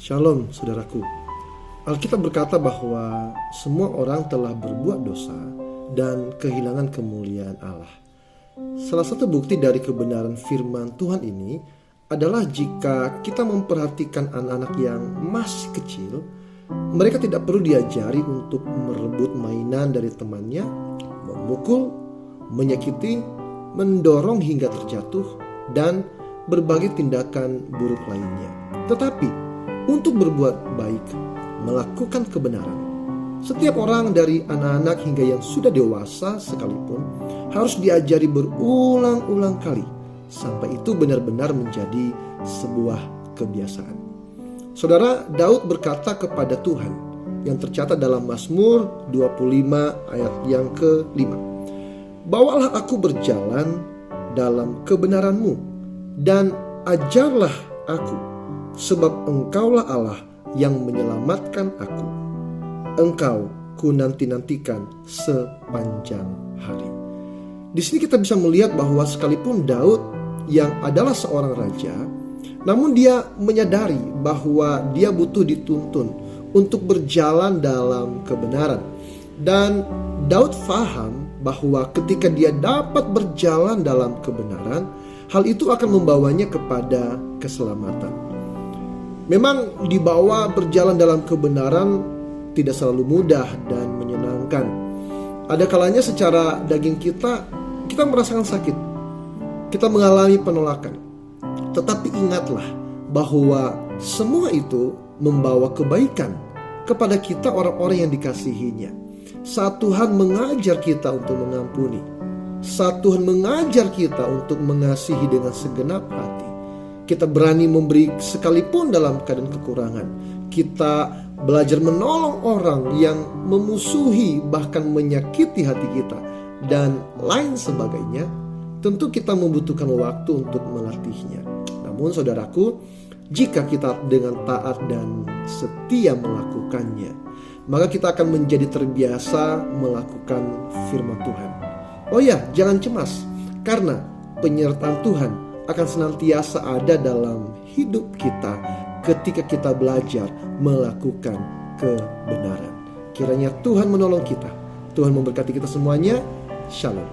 Shalom saudaraku. Alkitab berkata bahwa semua orang telah berbuat dosa dan kehilangan kemuliaan Allah. Salah satu bukti dari kebenaran firman Tuhan ini adalah jika kita memperhatikan anak-anak yang masih kecil, mereka tidak perlu diajari untuk merebut mainan dari temannya, memukul, menyakiti, mendorong hingga terjatuh, dan berbagai tindakan buruk lainnya. Tetapi untuk berbuat baik, melakukan kebenaran, setiap orang dari anak-anak hingga yang sudah dewasa sekalipun harus diajari berulang-ulang kali sampai itu benar-benar menjadi sebuah kebiasaan. Saudara, Daud berkata kepada Tuhan yang tercatat dalam Mazmur 25 ayat yang ke-5. Bawalah aku berjalan dalam kebenaran-Mu dan ajarlah aku, sebab Engkaulah Allah yang menyelamatkan aku. Engkau ku nanti-nantikan sepanjang hari. Di sini kita bisa melihat bahwa sekalipun Daud yang adalah seorang raja, namun dia menyadari bahwa dia butuh dituntun untuk berjalan dalam kebenaran. Dan Daud faham bahwa ketika dia dapat berjalan dalam kebenaran, hal itu akan membawanya kepada keselamatan. Memang dibawa berjalan dalam kebenaran tidak selalu mudah dan menyenangkan. Ada kalanya secara daging kita merasakan sakit. Kita mengalami penolakan. Tetapi ingatlah bahwa semua itu membawa kebaikan kepada kita orang-orang yang dikasihinya. Saat Tuhan mengajar kita untuk mengampuni, saat Tuhan mengajar kita untuk mengasihi dengan segenap hati, kita berani memberi sekalipun dalam keadaan kekurangan. Kita belajar menolong orang yang memusuhi bahkan menyakiti hati kita dan lain sebagainya. Tentu kita membutuhkan waktu untuk melatihnya. Namun saudaraku, jika kita dengan taat dan setia melakukannya, maka kita akan menjadi terbiasa melakukan firman Tuhan. Oh ya, jangan cemas, karena penyertaan Tuhan akan senantiasa ada dalam hidup kita ketika kita belajar melakukan kebenaran. Kiranya Tuhan menolong kita. Tuhan memberkati kita semuanya. Shalom.